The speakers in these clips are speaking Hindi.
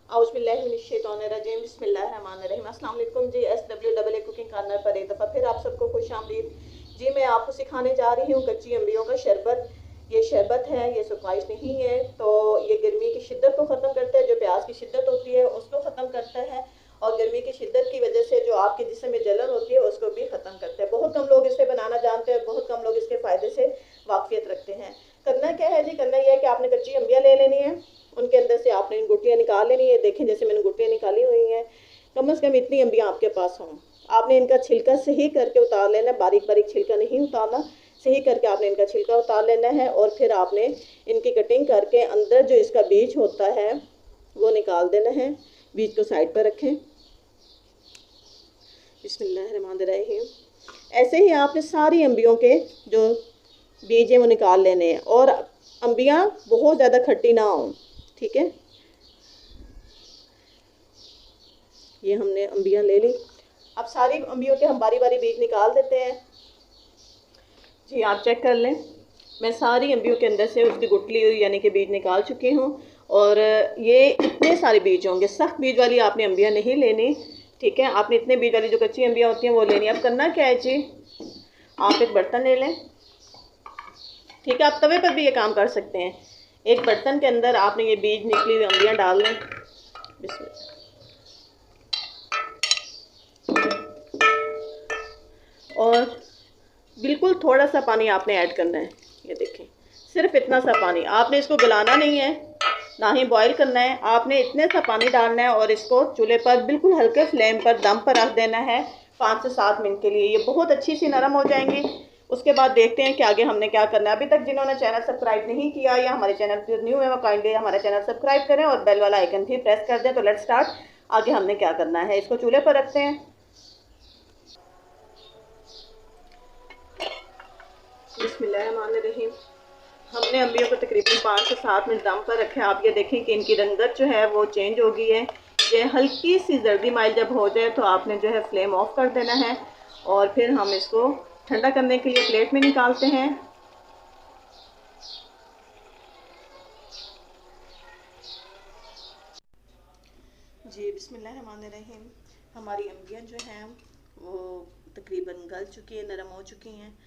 औज़ुबिल्लाहिमिनश्शैतानिर्रजीम बिस्मिल्लाहिर्रहमानिर्रहीम। अस्सलाम वालेकुम जी। SWAA कुकिंग कॉर्नर पर एक दफ़ा फिर आप सबको खुश आमदीद जी। मैं आपको सिखाने जा रही हूँ कच्ची अम्बियों का शरबत। ये शरबत है, ये सुपाइश नहीं है। तो ये गर्मी की शिद्दत को ख़त्म करता है, जो प्याज की शिद्दत होती है उसको ख़त्म करता है, और गर्मी की शिद्दत की वजह से जो आपके जिस्म में जलन होती है उसको भी ख़त्म करता है। बहुत कम लोग इसे बनाना जानते हैं, बहुत कम लोग इसके फ़ायदे से वाक़फियत रखते हैं। करना क्या है जी, करना यह है कि आपने कच्ची अम्बियाँ ले लेनी है, उनके अंदर से आपने इन गुठलियाँ निकाल लेनी है। देखें जैसे मैंने गुठलियाँ निकाली हुई हैं, कम से कम इतनी अम्बियाँ आपके पास हों। आपने इनका छिलका सही करके उतार लेना, बारीक बारीक छिलका नहीं उतारना, सही करके आपने इनका छिलका उतार लेना है। और फिर आपने इनकी कटिंग करके अंदर जो इसका बीज होता है वो निकाल देना है। बीज को साइड पर रखें। बिस्मिल्लाहिर्रहमानिर्रहीम। ऐसे ही आपने सारी अम्बियों के जो बीज हैं वो निकाल लेने हैं, और अम्बियाँ बहुत ज़्यादा खट्टी ना हों, ठीक है। ये हमने अम्बियाँ ले ली। अब सारी अम्बियों के हम बारी बारी बीज निकाल देते हैं जी। आप चेक कर लें, मैं सारी अम्बियों के अंदर से उसकी गुठली यानी कि बीज निकाल चुकी हूँ। और ये इतने सारे बीज होंगे, सख्त बीज वाली आपने अम्बियाँ नहीं लेनी, ठीक है। आपने इतने बीज वाली जो कच्ची अम्बियाँ होती हैं वो लेनी। अब करना क्या है जी, आप एक बर्तन ले लें, ठीक है। आप तवे पर भी ये काम कर सकते हैं। एक बर्तन के अंदर आपने ये बीज निकली हुई अम्बियाँ डाल लें। बिस्मिल्लाह। और बिल्कुल थोड़ा सा पानी आपने ऐड करना है, ये देखें, सिर्फ इतना सा पानी। आपने इसको गलाना नहीं है, ना ही बॉईल करना है, आपने इतने सा पानी डालना है और इसको चूल्हे पर बिल्कुल हल्के फ्लेम पर दम पर रख देना है 5 से 7 मिनट के लिए। ये बहुत अच्छी सी नरम हो जाएंगी। उसके बाद देखते हैं कि आगे हमने क्या करना है। अभी तक जिन्होंने चैनल सब्सक्राइब नहीं किया या हमारे चैनल पर न्यू है वो काइंडली हमारा चैनल सब्सक्राइब करें और बेल वाला आइकन भी प्रेस कर दें। तो लेट्स स्टार्ट। आगे हमने क्या करना है, इसको चूल्हे पर रखते हैं। बिस्मिल्लाहिर्रहमानिर्रहीम। हमने अम्बियों को तकरीबन 5 से 7 मिनट दम पर रखे। आप ये देखें कि इनकी रंगत जो है वो चेंज हो गई है। ये हल्की सी जर्दी माइल जब हो जाए तो आपने जो है फ्लेम ऑफ कर देना है, और फिर हम इसको ठंडा करने के लिए प्लेट में निकालते हैं। जी बिस्मिल्लाहिर्रहमानिर्रहीम। हमारी अम्बियाँ जो हैं वो तकरीबन गल चुकी है, नरम हो चुकी हैं,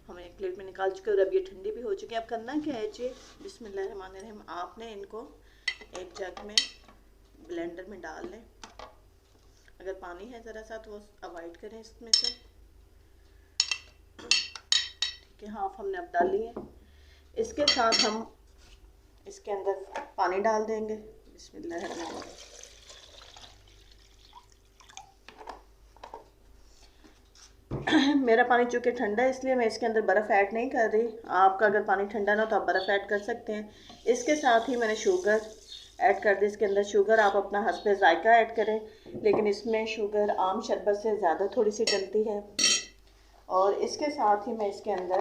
हमें एक प्लेट में निकाल चुके हैं और अब ये ठंडी भी हो चुकी है। अब करना क्या है जी, बिस्मिल्लाहिर्रहमानिर्रहीम, आपने इनको एक जग में ब्लेंडर में डाल लें। अगर पानी है ज़रा सा तो वो अवॉइड करें इसमें से, ठीक है। हाफ हमने अब डाल ली है। इसके साथ हम इसके अंदर पानी डाल देंगे। बिस्मिल्लाहिर्रहमानिर्रहीम। मेरा पानी चूँकि ठंडा है इसलिए मैं इसके अंदर बर्फ़ ऐड नहीं कर रही। आपका अगर पानी ठंडा ना तो आप बर्फ़ ऐड कर सकते हैं। इसके साथ ही मैंने शुगर ऐड कर दी। इसके अंदर शुगर आप अपना हस्बे ज़ायका ऐड करें, लेकिन इसमें शुगर आम शरबत से ज़्यादा थोड़ी सी डलती है। और इसके साथ ही मैं इसके अंदर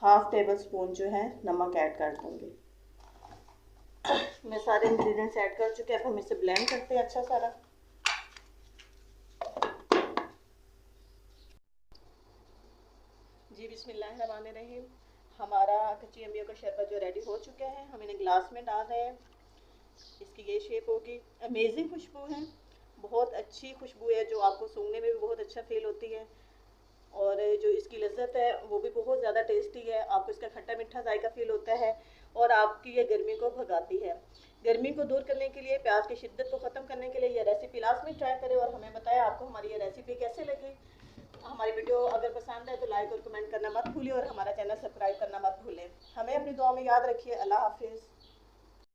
हाफ़ टेबल स्पून जो है नमक ऐड कर दूँगी। मैं सारे इंग्रेडिएंट्स ऐड कर चुके हैं। अब हम इसे ब्लेंड करते हैं अच्छा सारा। जी बिस्मिल्लाहिर्रहमानिर्रहीम। हमारा कच्ची अम्बियों का शरबत जो रेडी हो चुका है, हम इन्हें ग्लास में डाल रहे हैं। इसकी ये शेप होगी। अमेजिंग खुशबू है, बहुत अच्छी खुशबू है जो आपको सूंघने में भी बहुत अच्छा फील होती है, और जो इसकी लज्जत है वो भी बहुत ज़्यादा टेस्टी है। आपको इसका खट्टा मीठा जायका फील होता है, और आपकी ये गर्मी को भगाती है। गर्मी को दूर करने के लिए, प्याज की शिद्दत को ख़त्म करने के लिए ये रेसिपी लाजमी ट्राई करें और हमें बताएं आपको हमारी ये रेसिपी कैसे लगी। हमारी वीडियो अगर पसंद है तो लाइक और कमेंट करना मत भूलिए, और हमारा चैनल सब्सक्राइब करना मत भूलें। हमें अपनी दुआ में याद रखिए। अल्लाह हाफिज़।